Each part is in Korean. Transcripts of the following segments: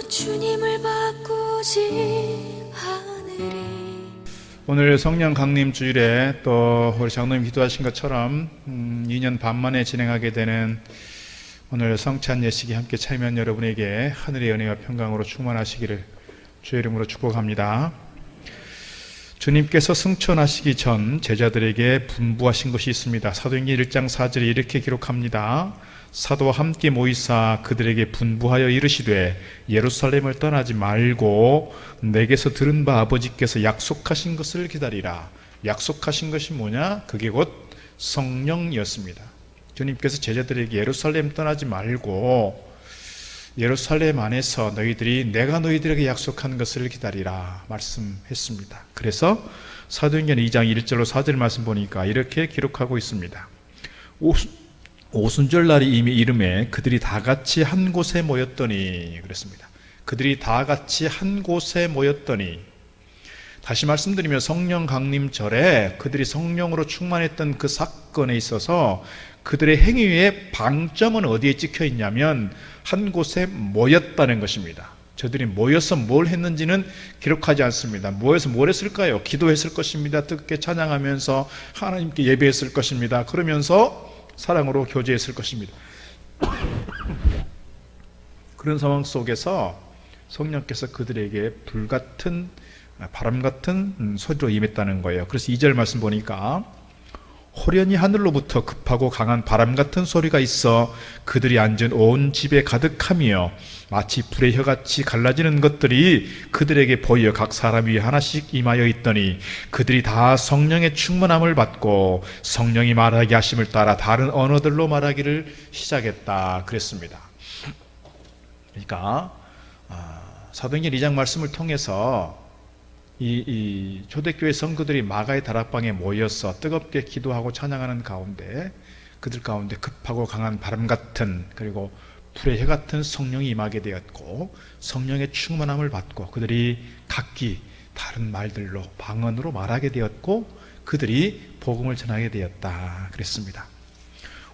주님을 바꾸지 않으리. 오늘 성령 강림 주일에 또 우리 장로님 기도하신 것처럼 2년 반 만에 진행하게 되는 오늘 성찬 예식에 함께 참여한 여러분에게 하늘의 은혜와 평강으로 충만하시기를 주의 이름으로 축복합니다. 주님께서 승천하시기 전 제자들에게 분부하신 것이 있습니다. 사도행전 1장 4절에 이렇게 기록합니다. 사도와 함께 모이사 그들에게 분부하여 이르시되 예루살렘을 떠나지 말고 내게서 들은 바 아버지께서 약속하신 것을 기다리라. 약속하신 것이 뭐냐? 그게 곧 성령이었습니다. 주님께서 제자들에게 예루살렘 떠나지 말고 예루살렘 안에서 너희들이 내가 너희들에게 약속한 것을 기다리라 말씀했습니다. 그래서 사도행전 2장 1절로 4절 말씀 보니까 이렇게 기록하고 있습니다. 오순절 날이 이미 이름에 그들이 다 같이 한 곳에 모였더니 그랬습니다. 그들이 다 같이 한 곳에 모였더니, 다시 말씀드리면 성령 강림절에 그들이 성령으로 충만했던 그 사건에 있어서 그들의 행위의 방점은 어디에 찍혀 있냐면 한 곳에 모였다는 것입니다. 저들이 모여서 뭘 했는지는 기록하지 않습니다. 모여서 뭘 했을까요? 기도했을 것입니다. 뜻깊게 찬양하면서 하나님께 예배했을 것입니다. 그러면서 사랑으로 교제했을 것입니다. 그런 상황 속에서 성령께서 그들에게 불같은 바람 같은 소리로 임했다는 거예요. 그래서 2절 말씀 보니까 호련히 하늘로부터 급하고 강한 바람 같은 소리가 있어 그들이 앉은 온 집에 가득하며 마치 불의 혀같이 갈라지는 것들이 그들에게 보여 각 사람 위에 하나씩 임하여 있더니 그들이 다 성령의 충만함을 받고 성령이 말하게 하심을 따라 다른 언어들로 말하기를 시작했다 그랬습니다. 그러니까 사도행전 2장 말씀을 통해서 이 초대교회 성도들이 마가의 다락방에 모여서 뜨겁게 기도하고 찬양하는 가운데 그들 가운데 급하고 강한 바람 같은 그리고 불의 해 같은 성령이 임하게 되었고 성령의 충만함을 받고 그들이 각기 다른 말들로 방언으로 말하게 되었고 그들이 복음을 전하게 되었다 그랬습니다.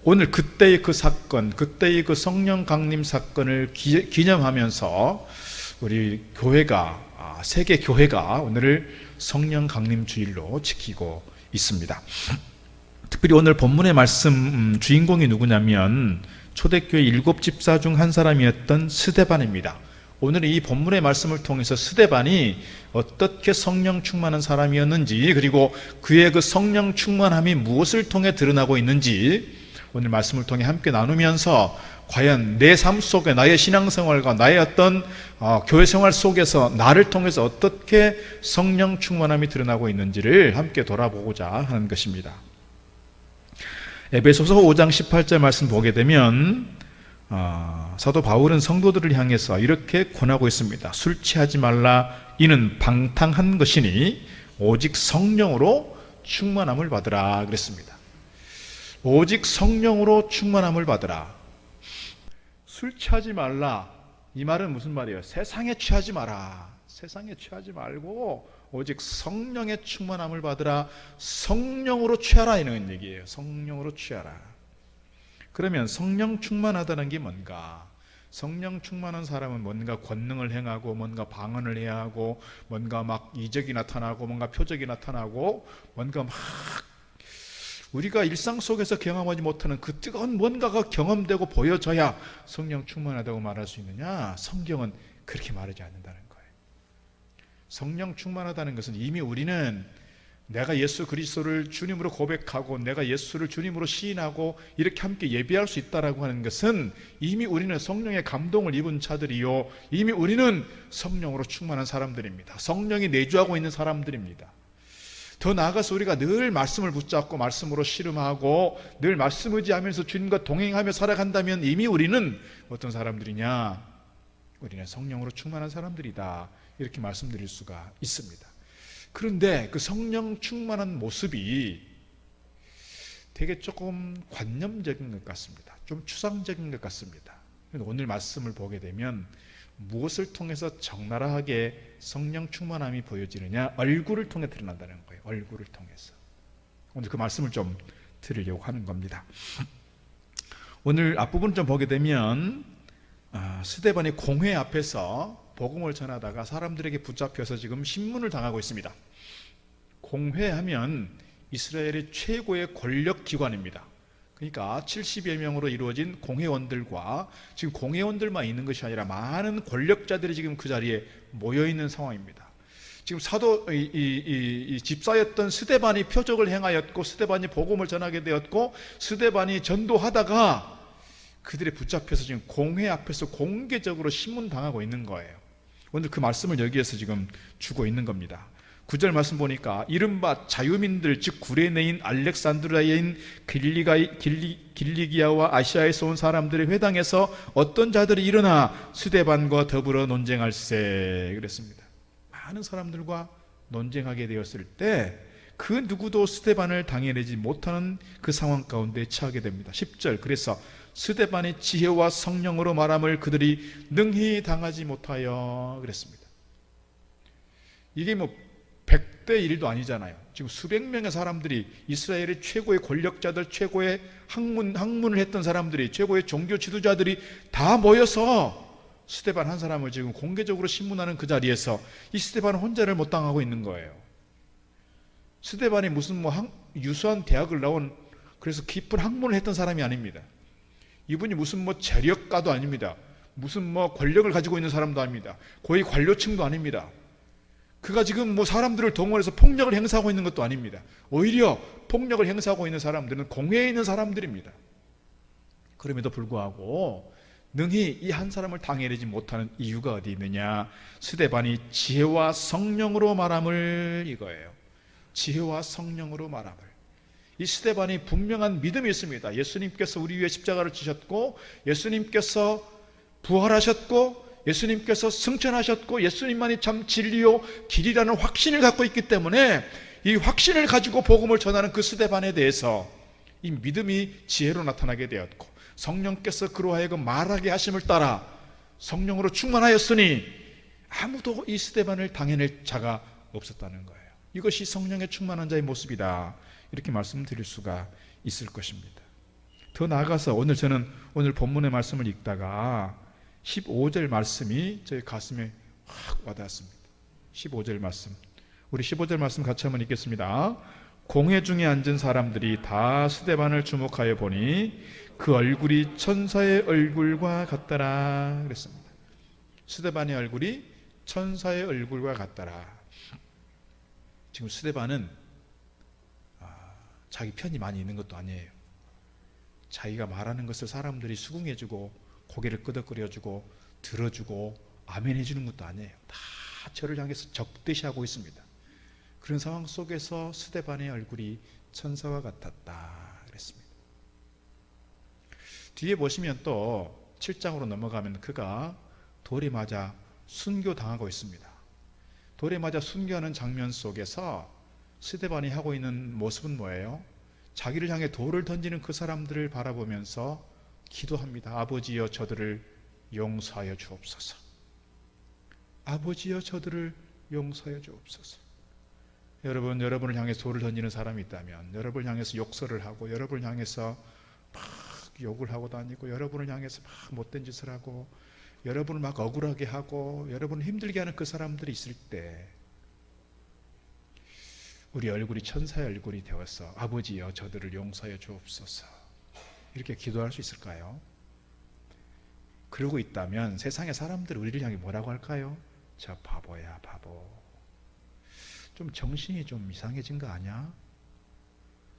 오늘 그때의 그 사건, 그때의 그 성령 강림 사건을 기념하면서 우리 교회가 세계 교회가 오늘을 성령 강림 주일로 지키고 있습니다. 특별히 오늘 본문의 말씀 주인공이 누구냐면 초대교회 7집사 중 한 사람이었던 스데반입니다. 오늘 이 본문의 말씀을 통해서 스데반이 어떻게 성령 충만한 사람이었는지 그리고 그의 그 성령 충만함이 무엇을 통해 드러나고 있는지 오늘 말씀을 통해 함께 나누면서 과연 내 삶 속에 나의 신앙생활과 나의 어떤 교회 생활 속에서 나를 통해서 어떻게 성령 충만함이 드러나고 있는지를 함께 돌아보고자 하는 것입니다. 에베소서 5장 18절 말씀 보게 되면 사도 바울은 성도들을 향해서 이렇게 권하고 있습니다. 술 취하지 말라. 이는 방탕한 것이니 오직 성령으로 충만함을 받으라 그랬습니다. 오직 성령으로 충만함을 받으라. 술 취하지 말라. 이 말은 무슨 말이에요? 세상에 취하지 마라. 세상에 취하지 말고 오직 성령의 충만함을 받으라. 성령으로 취하라 이런 얘기예요. 성령으로 취하라. 그러면 성령 충만하다는 게 뭔가? 성령 충만한 사람은 뭔가 권능을 행하고 뭔가 방언을 해야 하고 뭔가 막 이적이 나타나고 뭔가 표적이 나타나고 뭔가 막 우리가 일상 속에서 경험하지 못하는 그 뜨거운 뭔가가 경험되고 보여져야 성령 충만하다고 말할 수 있느냐? 성경은 그렇게 말하지 않는다는 거예요. 성령 충만하다는 것은 이미 우리는 내가 예수 그리스도를 주님으로 고백하고 내가 예수를 주님으로 시인하고 이렇게 함께 예배할 수 있다라고 하는 것은 이미 우리는 성령의 감동을 입은 자들이요 이미 우리는 성령으로 충만한 사람들입니다. 성령이 내주하고 있는 사람들입니다. 더 나아가서 우리가 늘 말씀을 붙잡고 말씀으로 씨름하고 늘 말씀 의지하면서 주님과 동행하며 살아간다면 이미 우리는 어떤 사람들이냐? 우리는 성령으로 충만한 사람들이다. 이렇게 말씀드릴 수가 있습니다. 그런데 그 성령 충만한 모습이 되게 조금 관념적인 것 같습니다. 좀 추상적인 것 같습니다. 오늘 말씀을 보게 되면 무엇을 통해서 적나라하게 성령 충만함이 보여지느냐? 얼굴을 통해 드러난다는 거예요. 얼굴을 통해서. 오늘 그 말씀을 좀 드리려고 하는 겁니다. 오늘 앞부분 좀 보게 되면 스데반이 공회 앞에서 복음을 전하다가 사람들에게 붙잡혀서 지금 신문을 당하고 있습니다. 공회하면 이스라엘의 최고의 권력 기관입니다. 그러니까 70여 명으로 이루어진 공회원들과 지금 공회원들만 있는 것이 아니라 많은 권력자들이 지금 그 자리에 모여 있는 상황입니다. 지금 사도 집사였던 스데반이 표적을 행하였고, 스데반이 복음을 전하게 되었고, 스데반이 전도하다가 그들이 붙잡혀서 지금 공회 앞에서 공개적으로 신문당하고 있는 거예요. 오늘 그 말씀을 여기에서 지금 주고 있는 겁니다. 9절 말씀 보니까 이른바 자유민들, 즉 구레네인, 알렉산드리아인, 길리기아와 아시아에서 온 사람들의 회당에서 어떤 자들이 일어나 스데반과 더불어 논쟁할세 그랬습니다. 많은 사람들과 논쟁하게 되었을 때 그 누구도 스데반을 당해내지 못하는 그 상황 가운데 처하게 됩니다. 10절, 그래서 스데반의 지혜와 성령으로 말함을 그들이 능히 당하지 못하여 그랬습니다. 이게 뭐 100대 1도 아니잖아요. 지금 수백 명의 사람들이, 이스라엘의 최고의 권력자들, 최고의 학문을 했던 사람들이, 최고의 종교 지도자들이 다 모여서 스데반 한 사람을 지금 공개적으로 신문하는 그 자리에서 이 스데반은 혼자를 못 당하고 있는 거예요. 스데반이 무슨 유수한 대학을 나온, 그래서 깊은 학문을 했던 사람이 아닙니다. 이분이 무슨 재력가도 아닙니다. 무슨 권력을 가지고 있는 사람도 아닙니다. 고위 관료층도 아닙니다. 그가 지금 사람들을 동원해서 폭력을 행사하고 있는 것도 아닙니다. 오히려 폭력을 행사하고 있는 사람들은 공회에 있는 사람들입니다. 그럼에도 불구하고 능히 이 한 사람을 당해내지 못하는 이유가 어디 있느냐? 스데반이 지혜와 성령으로 말함을, 이거예요. 지혜와 성령으로 말함을. 이 스데반이 분명한 믿음이 있습니다. 예수님께서 우리 위해 십자가를 지셨고, 예수님께서 부활하셨고, 예수님께서 승천하셨고, 예수님만이 참 진리요 길이라는 확신을 갖고 있기 때문에 이 확신을 가지고 복음을 전하는 그 스데반에 대해서 이 믿음이 지혜로 나타나게 되었고, 성령께서 그로 하여금 말하게 하심을 따라 성령으로 충만하였으니 아무도 이 스데반을 당해낼 자가 없었다는 거예요. 이것이 성령에 충만한 자의 모습이다, 이렇게 말씀드릴 수가 있을 것입니다. 더 나아가서 저는 오늘 본문의 말씀을 읽다가 15절 말씀이 제 가슴에 확 와닿았습니다. 15절 말씀, 우리 15절 말씀 같이 한번 읽겠습니다. 공회 중에 앉은 사람들이 다 스데반을 주목하여 보니 그 얼굴이 천사의 얼굴과 같더라 그랬습니다. 스데반의 얼굴이 천사의 얼굴과 같더라. 지금 스데반은 자기 편이 많이 있는 것도 아니에요. 자기가 말하는 것을 사람들이 수긍해주고 고개를 끄덕거려주고 들어주고 아멘 해주는 것도 아니에요. 다 저를 향해서 적대시하고 있습니다. 그런 상황 속에서 스데반의 얼굴이 천사와 같았다 그랬습니다. 뒤에 보시면 또 7장으로 넘어가면 그가 돌에 맞아 순교당하고 있습니다. 돌에 맞아 순교하는 장면 속에서 스데반이 하고 있는 모습은 뭐예요? 자기를 향해 돌을 던지는 그 사람들을 바라보면서 기도합니다. 아버지여 저들을 용서하여 주옵소서. 아버지여 저들을 용서하여 주옵소서. 여러분을 향해서 돌을 던지는 사람이 있다면, 여러분을 향해서 욕설을 하고, 여러분을 향해서 막 욕을 하고 다니고, 여러분을 향해서 막 못된 짓을 하고, 여러분을 막 억울하게 하고, 여러분을 힘들게 하는 그 사람들이 있을 때 우리 얼굴이 천사의 얼굴이 되어서 아버지여 저들을 용서하여 주옵소서, 이렇게 기도할 수 있을까요? 그러고 있다면 세상의 사람들이 우리를 향해 뭐라고 할까요? 저 바보야 바보, 좀 정신이 좀 이상해진 거 아니야?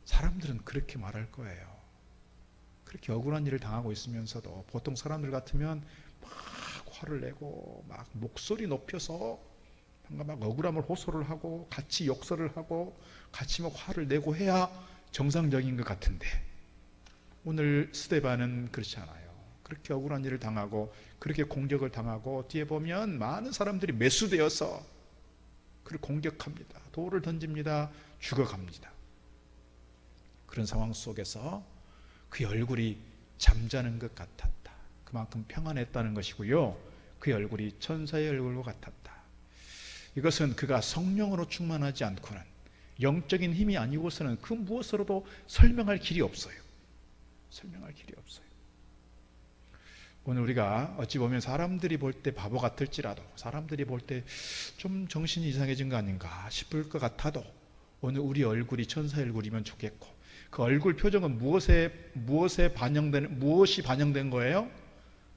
사람들은 그렇게 말할 거예요. 그렇게 억울한 일을 당하고 있으면서도 보통 사람들 같으면 막 화를 내고 막 목소리 높여서 막 억울함을 호소를 하고 같이 욕설을 하고 같이 막 화를 내고 해야 정상적인 것 같은데, 오늘 스데반은 그렇지 않아요. 그렇게 억울한 일을 당하고 그렇게 공격을 당하고 뒤에 보면 많은 사람들이 매수되어서 그를 공격합니다. 돌을 던집니다. 죽어갑니다. 그런 상황 속에서 그의 얼굴이 잠자는 것 같았다. 그만큼 평안했다는 것이고요. 그의 얼굴이 천사의 얼굴과 같았다. 이것은 그가 성령으로 충만하지 않고는, 영적인 힘이 아니고서는 그 무엇으로도 설명할 길이 없어요. 설명할 길이 없어요. 오늘 우리가 어찌 보면 사람들이 볼 때 바보 같을지라도, 사람들이 볼 때 좀 정신이 이상해진 거 아닌가 싶을 것 같아도, 오늘 우리 얼굴이 천사의 얼굴이면 좋겠고, 그 얼굴 표정은 무엇이 반영된 거예요?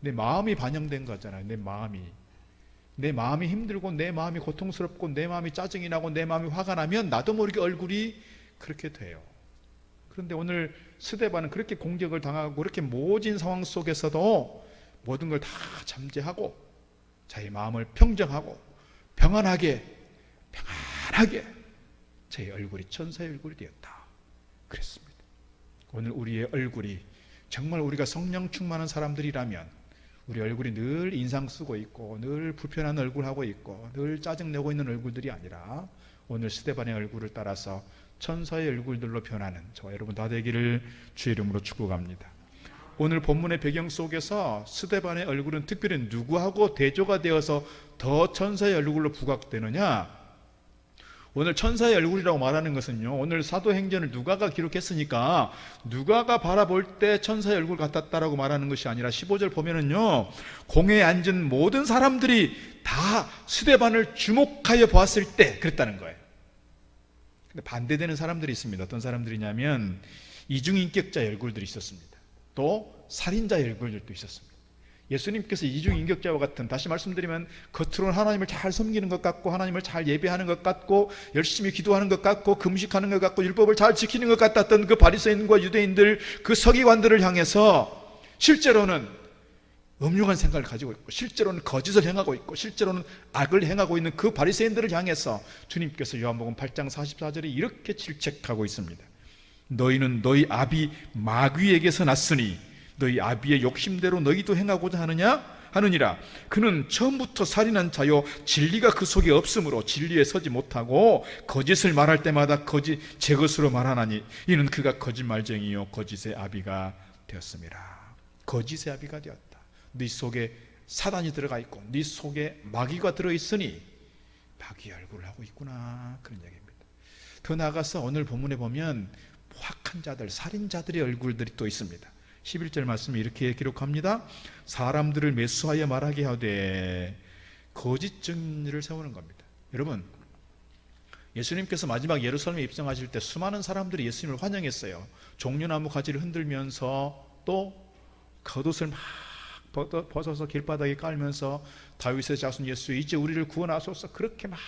내 마음이 반영된 거잖아요. 내 마음이 힘들고, 내 마음이 고통스럽고, 내 마음이 짜증이 나고, 내 마음이 화가 나면 나도 모르게 얼굴이 그렇게 돼요. 그런데 오늘 스데반은 그렇게 공격을 당하고 그렇게 모진 상황 속에서도 모든 걸 다 잠재하고 자기 마음을 평정하고 평안하게 자기 얼굴이 천사의 얼굴이 되었다 그랬습니다. 오늘 우리의 얼굴이 정말 우리가 성령 충만한 사람들이라면 우리 얼굴이 늘 인상 쓰고 있고 늘 불편한 얼굴 하고 있고 늘 짜증내고 있는 얼굴들이 아니라 오늘 스데반의 얼굴을 따라서 천사의 얼굴들로 변하는 저와 여러분 다 되기를 주의 이름으로 축복합니다. 오늘 본문의 배경 속에서 스데반의 얼굴은 특별히 누구하고 대조가 되어서 더 천사의 얼굴로 부각되느냐? 오늘 천사의 얼굴이라고 말하는 것은요, 오늘 사도행전을 누가가 기록했으니까 누가가 바라볼 때 천사의 얼굴 같았다라고 말하는 것이 아니라 15절 보면은요, 공회에 앉은 모든 사람들이 다 스데반을 주목하여 보았을 때 그랬다는 거예요. 근데 반대되는 사람들이 있습니다. 어떤 사람들이냐면 이중인격자의 얼굴들이 있었습니다. 또 살인자의 얼굴들도 있었습니다. 예수님께서 이중인격자와 같은, 다시 말씀드리면 겉으로는 하나님을 잘 섬기는 것 같고 하나님을 잘 예배하는 것 같고 열심히 기도하는 것 같고 금식하는 것 같고 율법을 잘 지키는 것 같았던 그 바리새인과 유대인들, 그 서기관들을 향해서 실제로는 음흉한 생각을 가지고 있고 실제로는 거짓을 행하고 있고 실제로는 악을 행하고 있는 그 바리새인들을 향해서 주님께서 요한복음 8장 44절에 이렇게 질책하고 있습니다. 너희는 너희 아비 마귀에게서 났으니 너희 아비의 욕심대로 너희도 행하고자 하느니라. 그는 처음부터 살인한 자요 진리가 그 속에 없으므로 진리에 서지 못하고 거짓을 말할 때마다 제 것으로 말하나니 이는 그가 거짓말쟁이요 거짓의 아비가 되었습니다. 거짓의 아비가 되었다. 네 속에 사단이 들어가 있고 네 속에 마귀가 들어있으니 마귀의 얼굴을 하고 있구나, 그런 얘기입니다. 더 나아가서 오늘 본문에 보면 포악한 자들, 살인자들의 얼굴들이 또 있습니다. 11절 말씀이 이렇게 기록합니다. 사람들을 매수하여 말하게 하되 거짓 증인을 세우는 겁니다. 여러분, 예수님께서 마지막 예루살렘에 입성하실 때 수많은 사람들이 예수님을 환영했어요. 종려나무 가지를 흔들면서 또 겉옷을 막 벗어서 길바닥에 깔면서 다윗의 자손 예수 이제 우리를 구원하소서, 그렇게 막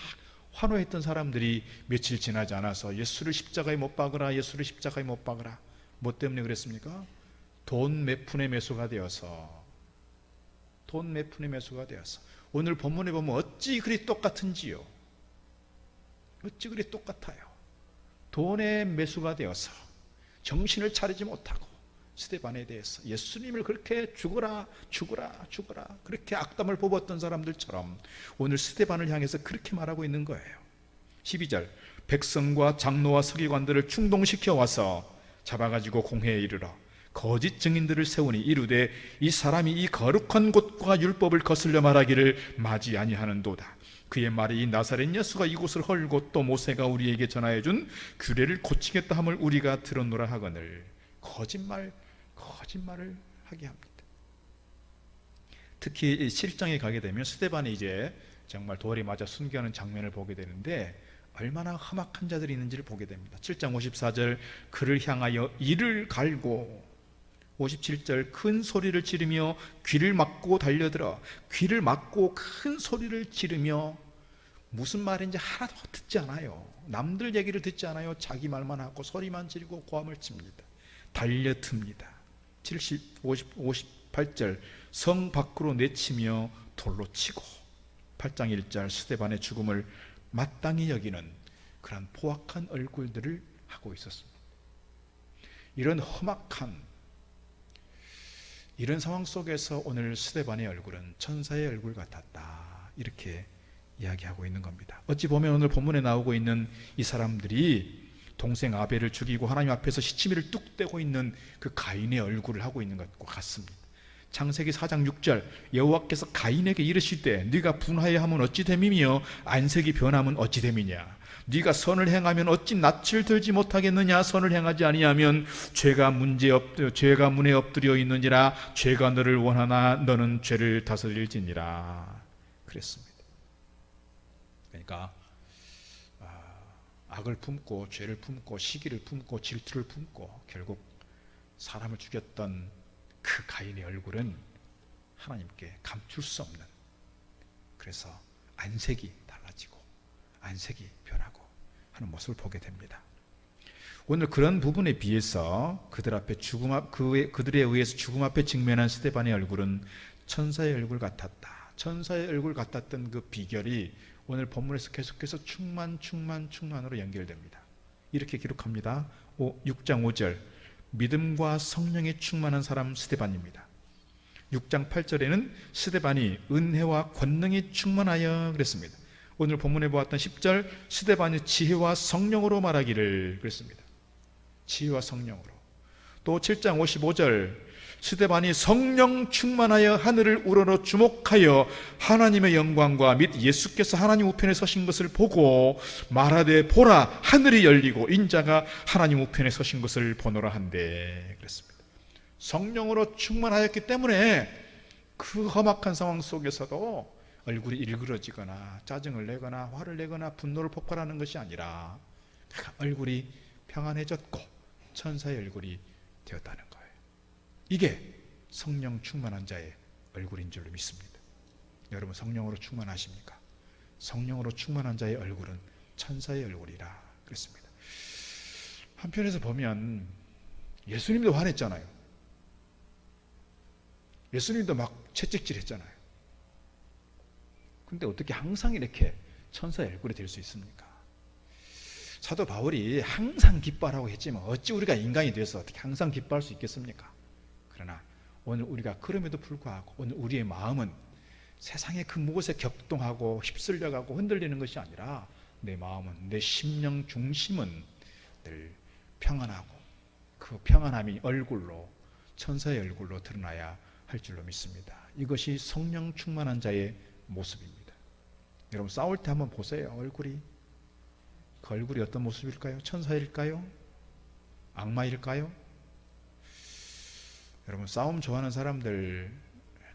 환호했던 사람들이 며칠 지나지 않아서 예수를 십자가에 못 박으라, 예수를 십자가에 못 박으라. 뭐 때문에 그랬습니까? 돈 몇 푼의 매수가 되어서, 돈 몇 푼의 매수가 되어서. 오늘 본문에 보면 어찌 그리 똑같은지요. 어찌 그리 똑같아요. 돈의 매수가 되어서 정신을 차리지 못하고 스데반에 대해서 예수님을 그렇게 죽어라 그렇게 악담을 뽑았던 사람들처럼 오늘 스데반을 향해서 그렇게 말하고 있는 거예요. 12절, 백성과 장로와 서기관들을 충동시켜 와서 잡아가지고 공회에 이르러 거짓 증인들을 세우니 이르되 이 사람이 이 거룩한 곳과 율법을 거슬려 말하기를 마지 아니하는도다. 그의 말이 이 나사렛 예수가 이곳을 헐고 또 모세가 우리에게 전하여준 규례를 고치겠다 함을 우리가 들었노라 하거늘. 거짓말을 하게 합니다. 특히 실정에 가게 되면 스데반이 이제 정말 돌에 맞아 순교하는 장면을 보게 되는데 얼마나 험악한 자들이 있는지를 보게 됩니다. 7장 54절, 그를 향하여 이를 갈고, 57절, 큰 소리를 지르며 귀를 막고 달려들어, 귀를 막고 큰 소리를 지르며, 무슨 말인지 하나도 듣지 않아요. 남들 얘기를 듣지 않아요. 자기 말만 하고 소리만 지르고 고함을 칩니다. 달려듭니다. 58절, 성 밖으로 내치며 돌로 치고, 8장 1절, 스데반의 죽음을 마땅히 여기는 그런 포악한 얼굴들을 하고 있었습니다. 이런 험악한 이런 상황 속에서 오늘 스데반의 얼굴은 천사의 얼굴 같았다, 이렇게 이야기하고 있는 겁니다. 어찌 보면 오늘 본문에 나오고 있는 이 사람들이 동생 아벨을 죽이고 하나님 앞에서 시치미를 뚝 떼고 있는 그 가인의 얼굴을 하고 있는 것과 같습니다. 창세기 4장 6절, 여호와께서 가인에게 이르시되 네가 분하여 하면 어찌 됨이며 안색이 변하면 어찌 됨이냐. 네가 선을 행하면 어찌 낯을 들지 못하겠느냐? 선을 행하지 아니하면 죄가 문에 엎드려 있느니라. 죄가 너를 원하나 너는 죄를 다스릴지니라. 그랬습니다. 그러니까 악을 품고 죄를 품고 시기를 품고 질투를 품고 결국 사람을 죽였던 그 가인의 얼굴은 하나님께 감출 수 없는, 그래서 안색이 달라지고 안색이 변하고 하는 모습을 보게 됩니다. 오늘 그런 부분에 비해서 그들 앞에 그들에 의해서 죽음 앞에 직면한 스데반의 얼굴은 천사의 얼굴 같았다. 천사의 얼굴 같았던 그 비결이 오늘 본문에서 계속해서 충만으로 연결됩니다. 이렇게 기록합니다. 6장 5절, 믿음과 성령에 충만한 사람 스데반입니다. 6장 8절에는 스데반이 은혜와 권능이 충만하여 그랬습니다. 오늘 본문에 보았던 10절, 스데반이 지혜와 성령으로 말하기를 그랬습니다. 지혜와 성령으로. 또 7장 55절, 스데반이 성령 충만하여 하늘을 우러러 주목하여 하나님의 영광과 및 예수께서 하나님 우편에 서신 것을 보고 말하되 보라 하늘이 열리고 인자가 하나님 우편에 서신 것을 보노라 한데 그랬습니다. 성령으로 충만하였기 때문에 그 험악한 상황 속에서도 얼굴이 일그러지거나 짜증을 내거나 화를 내거나 분노를 폭발하는 것이 아니라 얼굴이 평안해졌고 천사의 얼굴이 되었다는 거예요. 이게 성령 충만한 자의 얼굴인 줄로 믿습니다. 여러분 성령으로 충만하십니까? 성령으로 충만한 자의 얼굴은 천사의 얼굴이라 그랬습니다. 한편에서 보면 예수님도 화냈잖아요. 예수님도 막 채찍질 했잖아요. 근데 어떻게 항상 이렇게 천사의 얼굴이 될 수 있습니까? 사도 바울이 항상 기뻐하라고 했지만 어찌 우리가 인간이 돼서 어떻게 항상 기뻐할 수 있겠습니까? 그러나 오늘 우리가 그럼에도 불구하고 오늘 우리의 마음은 세상의 그 무엇에 격동하고 휩쓸려가고 흔들리는 것이 아니라 내 마음은, 내 심령 중심은 늘 평안하고 그 평안함이 얼굴로, 천사의 얼굴로 드러나야 할 줄로 믿습니다. 이것이 성령 충만한 자의 모습입니다. 여러분 싸울 때 한번 보세요. 그 얼굴이 어떤 모습일까요? 천사일까요? 악마일까요? 여러분 싸움 좋아하는 사람들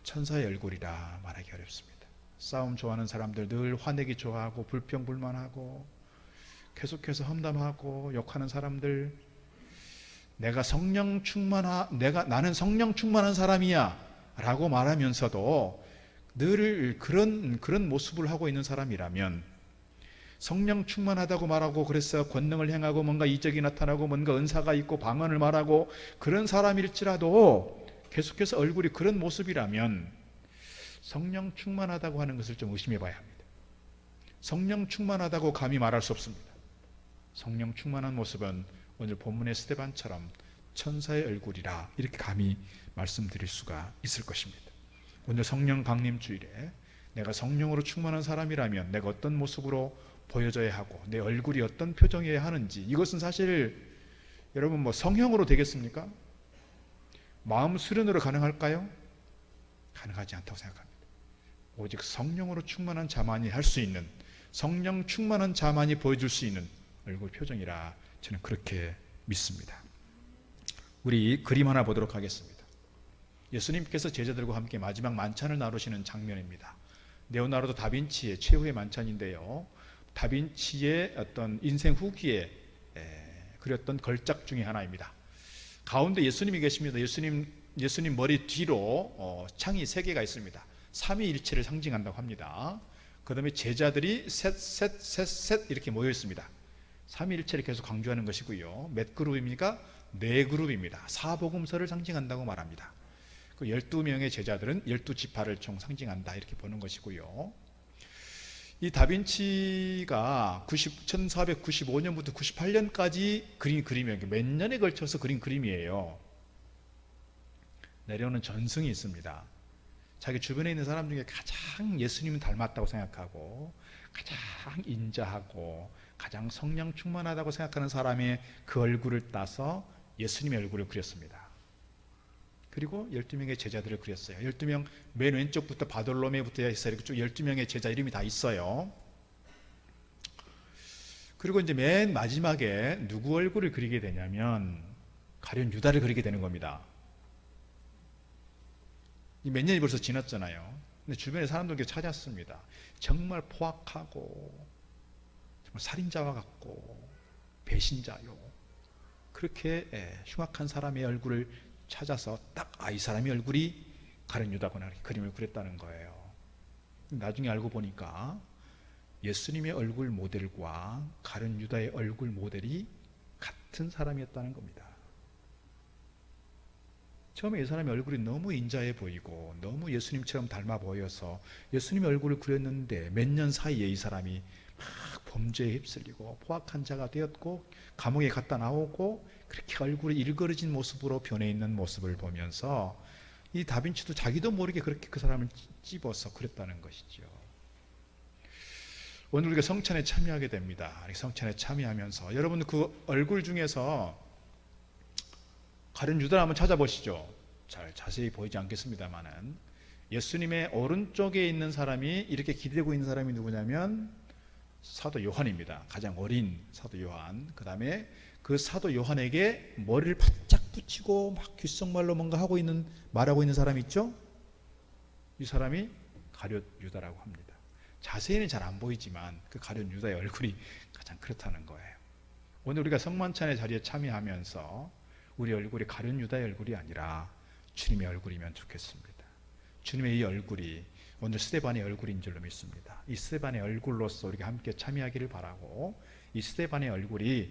천사의 얼굴이라 말하기 어렵습니다. 싸움 좋아하는 사람들 늘 화내기 좋아하고 불평불만하고 계속해서 험담하고 욕하는 사람들, 나는 성령 충만한 사람이야 라고 말하면서도 늘 그런 모습을 하고 있는 사람이라면, 성령 충만하다고 말하고 그래서 권능을 행하고 뭔가 이적이 나타나고 뭔가 은사가 있고 방언을 말하고 그런 사람일지라도 계속해서 얼굴이 그런 모습이라면 성령 충만하다고 하는 것을 좀 의심해 봐야 합니다. 성령 충만하다고 감히 말할 수 없습니다. 성령 충만한 모습은 오늘 본문의 스데반처럼 천사의 얼굴이라 이렇게 감히 말씀드릴 수가 있을 것입니다. 오늘 성령 강림 주일에 내가 성령으로 충만한 사람이라면 내가 어떤 모습으로 보여져야 하고 내 얼굴이 어떤 표정이어야 하는지, 이것은 사실 여러분 성형으로 되겠습니까? 마음 수련으로 가능할까요? 가능하지 않다고 생각합니다. 오직 성령으로 충만한 자만이 할 수 있는, 성령 충만한 자만이 보여줄 수 있는 얼굴 표정이라 저는 그렇게 믿습니다. 우리 그림 하나 보도록 하겠습니다. 예수님께서 제자들과 함께 마지막 만찬을 나누시는 장면입니다. 레오나르도 다빈치의 최후의 만찬인데요, 다빈치의 어떤 인생 후기에 그렸던 걸작 중에 하나입니다. 가운데 예수님이 계십니다. 예수님 머리 뒤로 창이 3개가 있습니다. 삼위일체를 상징한다고 합니다. 그 다음에 제자들이 셋 이렇게 모여 있습니다. 삼위일체를 계속 강조하는 것이고요. 몇 그룹입니까? 4그룹입니다. 사복음서를 상징한다고 말합니다. 그 12명의 제자들은 12지파를 총 상징한다 이렇게 보는 것이고요. 이 다빈치가 1495년부터 98년까지 그린 그림이에요. 몇 년에 걸쳐서 그린 그림이에요. 내려오는 전승이 있습니다. 자기 주변에 있는 사람 중에 가장 예수님을 닮았다고 생각하고 가장 인자하고 가장 성령 충만하다고 생각하는 사람의 그 얼굴을 따서 예수님의 얼굴을 그렸습니다. 그리고 12명의 제자들을 그렸어요. 12명 맨 왼쪽부터 바돌로메부터 해서 이렇게 쭉 12명의 제자 이름이 다 있어요. 그리고 이제 맨 마지막에 누구 얼굴을 그리게 되냐면 가룟 유다를 그리게 되는 겁니다. 몇 년이 벌써 지났잖아요. 근데 주변에 사람들께 찾았습니다. 정말 포악하고 정말 살인자와 같고 배신자요. 그렇게 흉악한 사람의 얼굴을 찾아서 딱 이 사람의 얼굴이 가룟 유다구나 이렇게 그림을 그렸다는 거예요. 나중에 알고 보니까 예수님의 얼굴 모델과 가룟 유다의 얼굴 모델이 같은 사람이었다는 겁니다. 처음에 이 사람의 얼굴이 너무 인자해 보이고 너무 예수님처럼 닮아 보여서 예수님의 얼굴을 그렸는데 몇 년 사이에 이 사람이 막 범죄에 휩쓸리고 포악한 자가 되었고 감옥에 갔다 나오고 그렇게 얼굴이 일그러진 모습으로 변해 있는 모습을 보면서 이 다빈치도 자기도 모르게 그렇게 그 사람을 찝어서 그렸다는 것이죠. 오늘 우리가 성찬에 참여하게 됩니다. 성찬에 참여하면서 여러분 그 얼굴 중에서 가룟 유다를 한번 찾아보시죠. 잘 자세히 보이지 않겠습니다만은 예수님의 오른쪽에 있는 사람이 이렇게 기대고 있는 사람이 누구냐면 사도 요한입니다. 가장 어린 사도 요한. 그 다음에 그 사도 요한에게 머리를 바짝 붙이고 막 귓속말로 뭔가 말하고 있는 사람이 있죠? 이 사람이 가룟 유다라고 합니다. 자세히는 잘 안 보이지만 그 가룟 유다의 얼굴이 가장 그렇다는 거예요. 오늘 우리가 성만찬의 자리에 참여하면서 우리 얼굴이 가룟 유다의 얼굴이 아니라 주님의 얼굴이면 좋겠습니다. 주님의 이 얼굴이 오늘 스데반의 얼굴인 줄로 믿습니다. 이 스데반의 얼굴로서 우리가 함께 참여하기를 바라고, 이 스데반의 얼굴이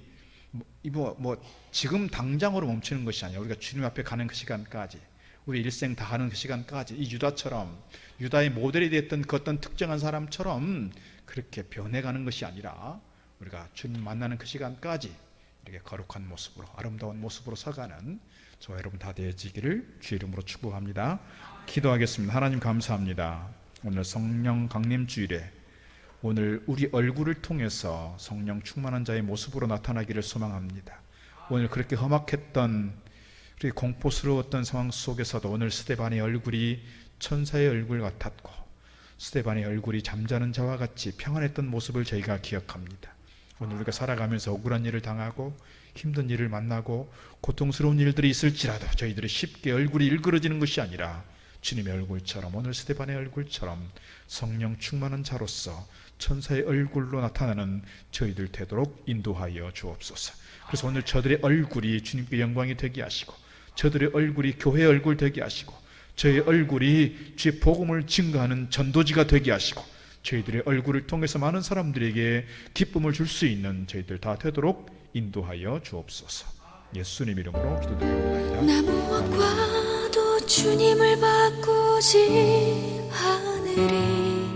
지금 당장으로 멈추는 것이 아니라 우리가 주님 앞에 가는 그 시간까지, 우리 일생 다 가는 그 시간까지 이 유다처럼, 유다의 모델이 됐던 그 어떤 특정한 사람처럼 그렇게 변해가는 것이 아니라 우리가 주님 만나는 그 시간까지 이렇게 거룩한 모습으로, 아름다운 모습으로 서가는 저와 여러분 다 되어지기를 주의 이름으로 축복합니다. 기도하겠습니다. 하나님 감사합니다. 오늘 성령 강림 주일에 오늘 우리 얼굴을 통해서 성령 충만한 자의 모습으로 나타나기를 소망합니다. 오늘 그렇게 험악했던, 그렇게 공포스러웠던 상황 속에서도 오늘 스데반의 얼굴이 천사의 얼굴 같았고 스데반의 얼굴이 잠자는 자와 같이 평안했던 모습을 저희가 기억합니다. 오늘 우리가 살아가면서 억울한 일을 당하고 힘든 일을 만나고 고통스러운 일들이 있을지라도 저희들이 쉽게 얼굴이 일그러지는 것이 아니라 주님의 얼굴처럼, 오늘 스데반의 얼굴처럼 성령 충만한 자로서 천사의 얼굴로 나타나는 저희들 되도록 인도하여 주옵소서. 그래서 오늘 저들의 얼굴이 주님께 영광이 되게 하시고, 저들의 얼굴이 교회의 얼굴 되게 하시고, 저의 얼굴이 주의 복음을 증거하는 전도지가 되게 하시고, 저희들의 얼굴을 통해서 많은 사람들에게 기쁨을 줄 수 있는 저희들 다 되도록 인도하여 주옵소서. 예수님 이름으로 기도드립니다. 나 무엇과도 주님을 바꾸지 않으리.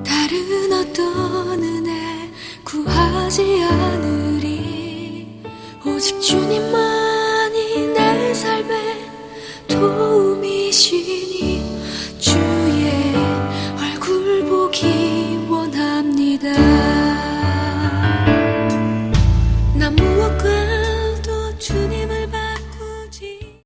다른 어떤 은혜 구하지 않으리. 오직 주님만이 내 삶의 도움이시니